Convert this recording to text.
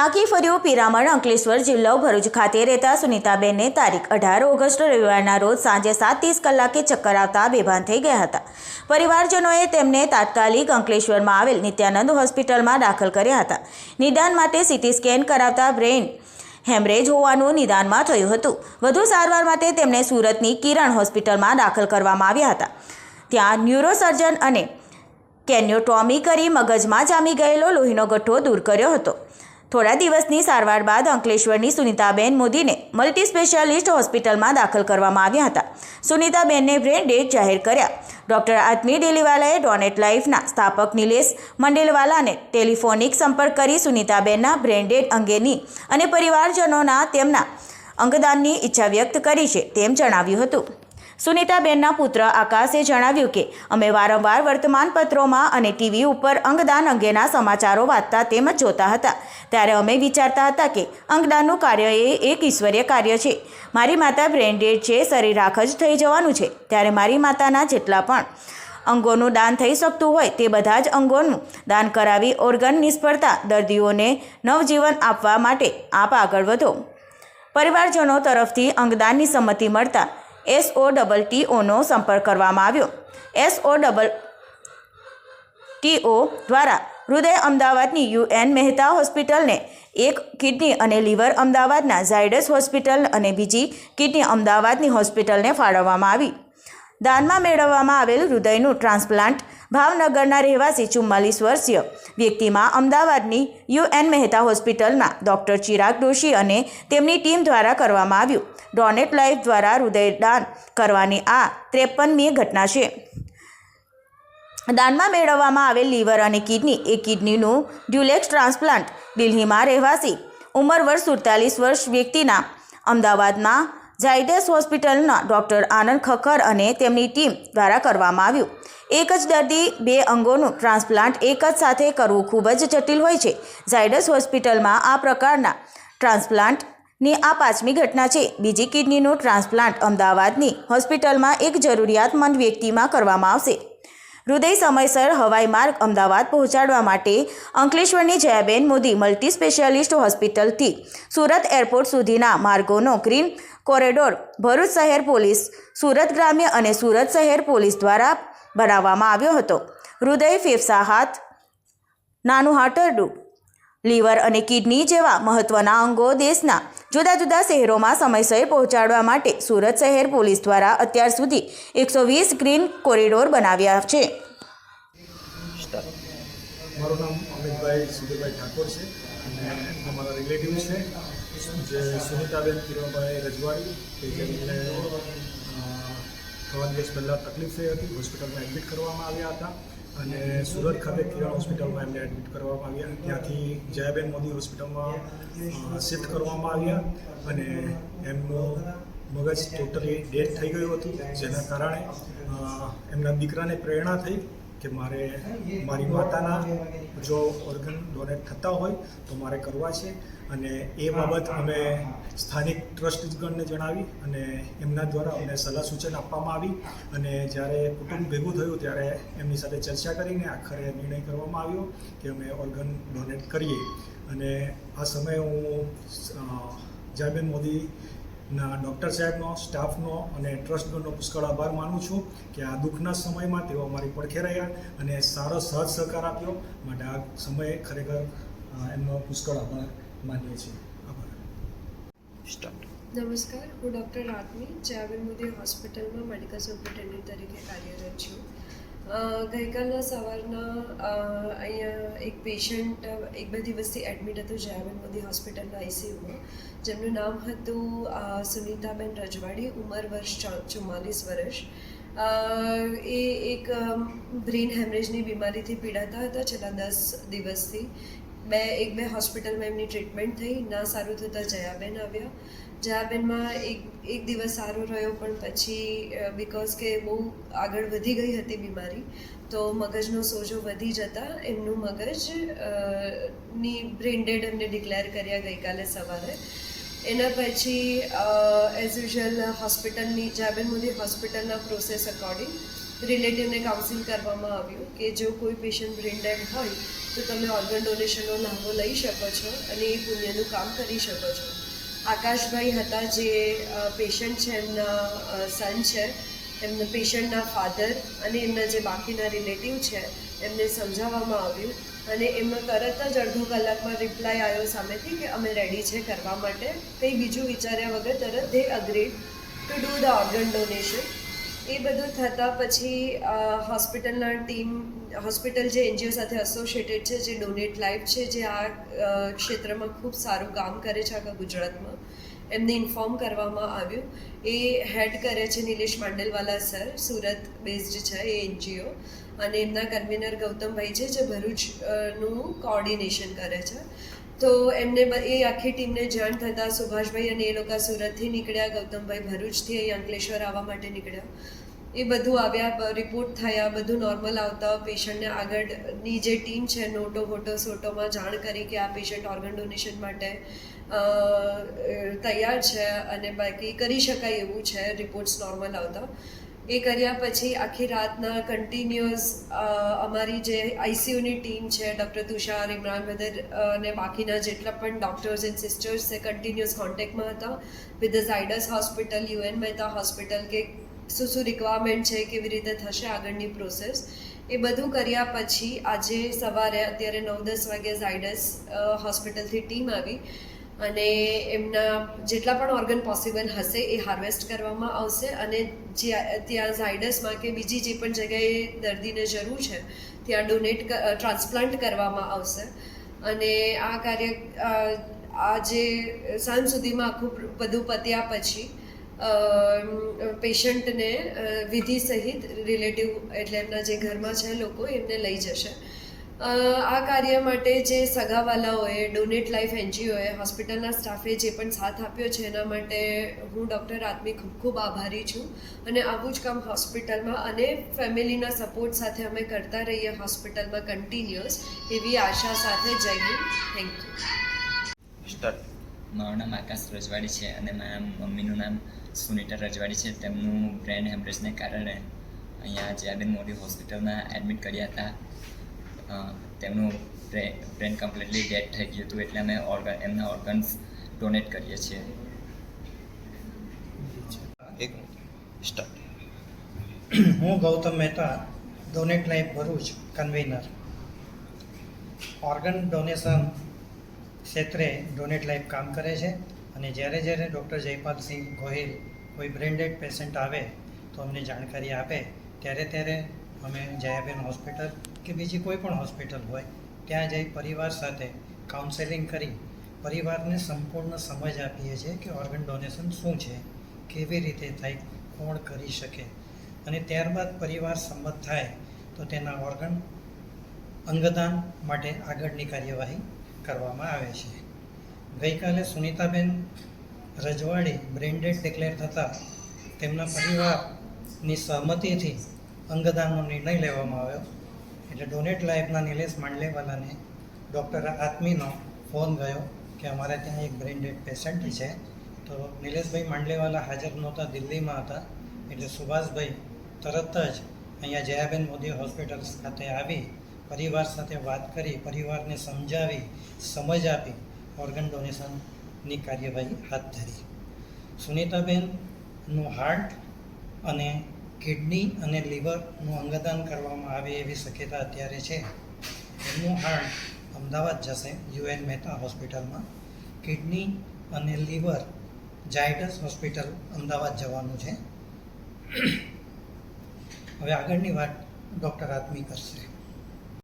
ટાંકી ફર્યું પિરામણ અંકલેશ્વર જિલ્લો ભરૂચ ખાતે રહેતા સુનિતાબેનને તારીખ 18 ઓગસ્ટ રવિવારના રોજ સાંજે 7:30 કલાકે ચક્કર આવતા બેભાન થઈ ગયા હતા। પરિવારજનોએ તેમને તાત્કાલિક અંકલેશ્વરમાં આવેલ નિત્યાનંદ હોસ્પિટલમાં દાખલ કર્યા હતા। નિદાન માટે સીટી સ્કેન કરાવતા બ્રેઇન હેમરેજ હોવાનું નિદાનમાં થયું હતું। વધુ સારવાર માટે તેમને સુરતની કિરણ હોસ્પિટલમાં દાખલ કરવામાં આવ્યા હતા। ત્યાં ન્યુરોસર્જન અને કેન્યોટોમી કરી મગજમાં જામી ગયેલો લોહીનો ગઠ્ઠો દૂર કર્યો હતો। થોડા દિવસની સારવાર બાદ અંકલેશ્વરની સુનિતાબેન મોદીને મલ્ટી સ્પેશિયાલિસ્ટ હોસ્પિટલમાં દાખલ કરવામાં આવ્યા હતા। સુનિતાબેનને બ્રેન ડેડ જાહેર કર્યા। ડૉક્ટર આત્મી ડેલીવાલાએ ડોનેટ લાઈફના સ્થાપક નિલેશ મંડેલવાલાને ટેલિફોનિક સંપર્ક કરી સુનિતાબેનના બ્રેન ડેડ અંગેની અને પરિવારજનોના તેમના અંગદાનની ઈચ્છા વ્યક્ત કરી છે તેમ જણાવ્યું હતું। સુનિતાબેનના પુત્ર આકાશે જણાવ્યું કે અમે વારંવાર વર્તમાનપત્રોમાં અને ટીવી ઉપર અંગદાન અંગેના સમાચારો વાંચતા તેમજ જોતા હતા। ત્યારે અમે વિચારતા હતા કે અંગદાનનું કાર્ય એ એક ઈશ્વરીય કાર્ય છે। મારી માતા બ્રેન ડેડ છે, શરીરાખ જ થઈ જવાનું છે। ત્યારે મારી માતાના જેટલા પણ અંગોનું દાન થઈ શકતું હોય તે બધા જ અંગોનું દાન કરાવી ઓર્ગન નિષ્ફળતા દર્દીઓને નવજીવન આપવા માટે આપ આગળ વધો। પરિવારજનો તરફથી અંગદાનની સંમતિ મળતા SOTTOનો સંપર્ક કરવામાં આવ્યો। SOTTO દ્વારા હૃદય અમદાવાદની UN મહેતા હોસ્પિટલને એક કિડની અને લીવર અમદાવાદના ઝાયડસ હોસ્પિટલ અને બીજી કિડની અમદાવાદની હોસ્પિટલને ફાળવવામાં આવી। દાનમાં મેળવવામાં આવેલ હૃદયનું ટ્રાન્સપ્લાન્ટ ભાવનગરના રહેવાસી 44 વર્ષીય વ્યક્તિમાં અમદાવાદની UN મહેતા હોસ્પિટલના ડૉક્ટર ચિરાગ દોશી અને તેમની ટીમ દ્વારા કરવામાં આવ્યું। ડોનેટ લાઈફ દ્વારા હૃદયદાન કરવાની આ 53મી ઘટના છે। દાનમાં મેળવવામાં આવેલ લીવર અને કિડની એ કિડનીનું ડ્યુલેક્સ ટ્રાન્સપ્લાન્ટ દિલ્હીમાં રહેવાસી ઉંમર વર્ષ 47 વર્ષ વ્યક્તિના અમદાવાદના ઝાયડસ હોસ્પિટલના ડૉક્ટર આનંદ ખક્કર અને તેમની ટીમ દ્વારા કરવામાં આવ્યું। એક જ દર્દી 2 અંગોનું ટ્રાન્સપ્લાન્ટ એક જ સાથે કરવું ખૂબ જ જટિલ હોય છે। ઝાયડસ હોસ્પિટલમાં આ પ્રકારના ટ્રાન્સપ્લાન્ટની આ 5મી ઘટના છે। બીજી કિડનીનું ટ્રાન્સપ્લાન્ટ અમદાવાદની હોસ્પિટલમાં એક જરૂરિયાતમંદ વ્યક્તિમાં કરવામાં આવશે। હૃદય સમયસર હવાઈ માર્ગ અમદાવાદ પહોંચાડવા માટે અંકલેશ્વરની જયાબેન મોદી મલ્ટી સ્પેશિયાલિસ્ટ હોસ્પિટલથી સુરત એરપોર્ટ સુધીના માર્ગોનો ગ્રીન કોરિડોર ભરૂચ શહેર પોલીસ, સુરત ગ્રામ્ય અને સુરત શહેર પોલીસ દ્વારા બનાવવામાં આવ્યો હતો। હૃદય, ફેફસા, હાથ, નાનું હાથરડું, લીવર અને કિડની જેવા મહત્ત્વના અંગો દેશના જુદા જુદા શહેરોમાં સમયસર પહોંચાડવા માટે સુરત શહેર પોલીસ દ્વારા અત્યાર સુધી 120 ગ્રીન કોરિડોર બનાવ્યા છે। મારું નામ અમિતભાઈ સુધીરભાઈ ઠાકોર છે અને અમારા રિલેટિવ છે જે સુનિતાબેન કિરણભાઈ રજવાડી કે જેમને 3 દિવસ પહેલાં તકલીફ થઈ હતી, હોસ્પિટલમાં એડમિટ કરવામાં આવ્યા હતા અને સુરત ખાતે કિરણ હોસ્પિટલમાં એમને એડમિટ કરવામાં આવ્યા। ત્યાંથી જયાબેન મોદી હોસ્પિટલમાં શિફ્ટ કરવામાં આવ્યા અને એમનું મગજ ટોટલી ડેડ થઈ ગયું હતું, જેના કારણે એમના દીકરાને પ્રેરણા થઈ કે મારી માતાના જો ઓર્ગન ડોનેટ થતા હોય તો મારે કરવા છે અને એ બાબત અમે સ્થાનિક ટ્રસ્ટગણને જણાવી અને એમના દ્વારા અમને સલાહ સૂચન આપવામાં આવી અને જ્યારે કુટુંબ ભેગું થયું ત્યારે એમની સાથે ચર્ચા કરીને આખરે નિર્ણય કરવામાં આવ્યો કે અમે ઓર્ગન ડોનેટ કરીએ। અને આ સમયે હું જયાબેન મોદીના ડૉક્ટર સાહેબનો, સ્ટાફનો અને ટ્રસ્ટગણનો પુષ્કળ આભાર માનું છું કે આ દુઃખના સમયમાં તેઓ અમારી પડખે રહ્યા અને સારો સહજ સહકાર આપ્યો, માટે આ સમયે ખરેખર એમનો પુષ્કળ આભાર માનીએ છીએ। આભાર। નમસ્કાર, હું ડૉક્ટર આત્મી જયાબેન મોદી હોસ્પિટલમાં મેડિકલ સુપરિન્ટેન્ડન્ટ તરીકે કાર્યરત છું। ગઈકાલના સવારના અહીંયા એક પેશન્ટ 1-2 દિવસથી એડમિટ હતું જયાબેન મોદી હોસ્પિટલના ICUમાં, જેમનું નામ હતું સુનિતાબેન રજવાડી, ઉંમર વર્ષ 44 વર્ષ। એ એક બ્રેઇન હેમરેજની બીમારીથી પીડાતા હતા છેલ્લા 10 દિવસથી। 1-2 હોસ્પિટલમાં એમની ટ્રીટમેન્ટ થઈ, ના સારું થતાં જયાબેન આવ્યા। જયાબેનમાં એક દિવસ સારો રહ્યો પણ પછી બિકોઝ કે બહુ આગળ વધી ગઈ હતી બીમારી તો મગજનો સોજો વધી જતાં એમનું મગજ ની બ્રેન ડેડ એમને ડિક્લેર કર્યા ગઈકાલે સવારે। એના પછી એઝ યુઝ્યુઅલ હોસ્પિટલની જયાબેન મોદી હોસ્પિટલના પ્રોસેસ અકોર્ડિંગ રિલેટિવને કાઉન્સિલ કરવામાં આવ્યું કે જો કોઈ પેશન્ટ બ્રેન ડેડ હોય તો તમે ઓર્ગન ડોનેશનનો લાભો લઈ શકો છો અને એ પુણ્યનું કામ કરી શકો છો. આકાશભાઈ હતા જે પેશન્ટ છે, એમના સન છે, એમના પેશન્ટના ફાધર અને એમના જે બાકીના રિલેટિવ છે એમને સમજાવવામાં આવ્યું અને એમનો તરત જ અડધો કલાકમાં રિપ્લાય આવ્યો સામેથી કે અમે રેડી છે કરવા માટે. કંઈ બીજું વિચાર્યા વગર તરત they agreed to do the organ donation. એ બધું થતાં પછી હોસ્પિટલ જે એનજીઓ સાથે એસોસિએટેડ છે, જે ડોનેટ લાઈફ છે, જે આ ક્ષેત્રમાં ખૂબ સારું કામ કરે છે આખા ગુજરાતમાં, એમને ઇન્ફોર્મ કરવામાં આવ્યું. એ હેડ કરે છે નિલેશ માંડલવાલા સર, સુરત બેઝડ છે એ એનજીઓ, અને એમના કન્વીનર ગૌતમભાઈ છે જે ભરૂચનું કોઓર્ડિનેશન કરે છે. તો એમને એ આખી ટીમને જાણ થતાં સુભાષભાઈ અને એ લોકો સુરતથી નીકળ્યા, ગૌતમભાઈ ભરૂચથી અહીં અંકલેશ્વર આવવા માટે નીકળ્યા. એ બધું આવ્યા, રિપોર્ટ થયા, બધું નોર્મલ આવતા પેશન્ટને આગળની જે ટીમ છે નોટો વોટો સોટોમાં જાણ કરી કે આ પેશન્ટ ઓર્ગન ડોનેશન માટે તૈયાર છે અને બાકી કરી શકાય એવું છે રિપોર્ટ્સ નોર્મલ આવતા. એ કર્યા પછી આખી રાતના કન્ટિન્યુઅસ અમારી જે આઈસીયુની ટીમ છે, ડૉક્ટર તુષાર, ઇમરાન બદર અને બાકીના જેટલા પણ ડૉક્ટર્સ એન્ડ સિસ્ટર્સ છે કન્ટિન્યુઅસ કોન્ટેક્ટમાં હતા with the Zydus hospital, UN Mehta hospital, કે શું રિક્વાયરમેન્ટ છે, કેવી રીતે થશે આગળની પ્રોસેસ. એ બધું કર્યા પછી આજે સવારે અત્યારે 9-10 વાગે ઝાયડસ હોસ્પિટલથી ટીમ આવી અને એમના જેટલા પણ ઓર્ગન પોસિબલ હશે એ હાર્વેસ્ટ કરવામાં આવશે અને ત્યાં ઝાયડસમાં કે બીજી જે પણ જગ્યાએ દર્દીને જરૂર છે ત્યાં ટ્રાન્સપ્લાન્ટ કરવામાં આવશે. અને આ કાર્ય આજે સાંજ સુધીમાં આખું બધું પત્યા પછી પેશન્ટને વિધિ સહિત રિલેટિવ એટલે એમના જે ઘરમાં છે લોકો એમને લઈ જશે. આ કાર્ય માટે જે સગાવાલાઓએ, ડોનેટ લાઈફ એનજીઓએ, હોસ્પિટલના સ્ટાફે જે પણ સાથ આપ્યો છે એના માટે હું ડૉક્ટર આત્મી ખૂબ ખૂબ આભારી છું. અને આવું જ કામ હોસ્પિટલમાં અને ફેમિલીના સપોર્ટ સાથે અમે કરતા રહીએ હોસ્પિટલમાં કન્ટિન્યુઅસ, એવી આશા સાથે. જય હિન્દ, થેન્ક યુ. મારું નામ આકાશ રજવાડી છે અને મારા મમ્મીનું નામ સુનિતા રજવાડી છે. તેમનું બ્રેન હેમરેજને કારણે અહીંયા જયાબેન મોદી હોસ્પિટલમાં એડમિટ કર્યા હતા. તેમનું બ્રેન કમ્પ્લીટલી ડેડ થઈ ગયું હતું, એટલે અમે એમના ઓર્ગન્સ ડોનેટ કરીએ છીએ. હું Gautam Mehta, donate life Bharuch convener. Organ donation ક્ષેત્રે ડોનેટ લાઈફ કામ કરે છે અને જ્યારે ડૉક્ટર જયપાલસિંહ ગોહિલ કોઈ બ્રેન્ડેડ પેશન્ટ આવે તો અમને જાણકારી આપે ત્યારે અમે જયાબેન હોસ્પિટલ કે બીજી કોઈ પણ હોસ્પિટલ હોય ત્યાં જઈ પરિવાર સાથે કાઉન્સેલિંગ કરી પરિવારને સંપૂર્ણ સમજ આપીએ છીએ કે ઓર્ગન ડોનેશન શું છે, કેવી રીતે થાય, કોણ કરી શકે, અને ત્યારબાદ પરિવાર સંમત થાય તો તેના ઓર્ગન અંગદાન માટે આગળની કાર્યવાહી કરવામાં આવે છે. ગઈકાલે સુનિતાબેન રજવાડી બ્રેન્ડેડ ડિક્લેર થતાં તેમના પરિવારની સહમતિથી અંગદાનનો નિર્ણય લેવામાં આવ્યો. એટલે ડોનેટ લાઈફના નિલેશ માંડલેવાલાને ડૉક્ટર આત્મીનો ફોન ગયો કે અમારે ત્યાં એક બ્રેન્ડેડ પેશન્ટ છે. તો નિલેશભાઈ માંડલેવાલા હાજર નહોતા, દિલ્હીમાં હતા. એટલે સુભાષભાઈ તરત જ અહીંયા જયાબેન મોદી હોસ્પિટલ ખાતે આવી પરિવાર સાથે વાત કરી, પરિવારને સમજાવી, સમજ આપી ઓર્ગન ડોનેશનની કાર્યવાહી હાથ ધરી. સુનિતાબેનનું હાર્ટ અને કિડની અને લીવરનું અંગદાન કરવામાં આવે એવી શક્યતા અત્યારે છે. એમનું હાર્ટ અમદાવાદ જશે યુએન મહેતા હોસ્પિટલમાં, કિડની અને લીવર ઝાયડસ હોસ્પિટલ અમદાવાદ જવાનું છે. હવે આગળની વાત ડૉક્ટર આત્મી કરશે.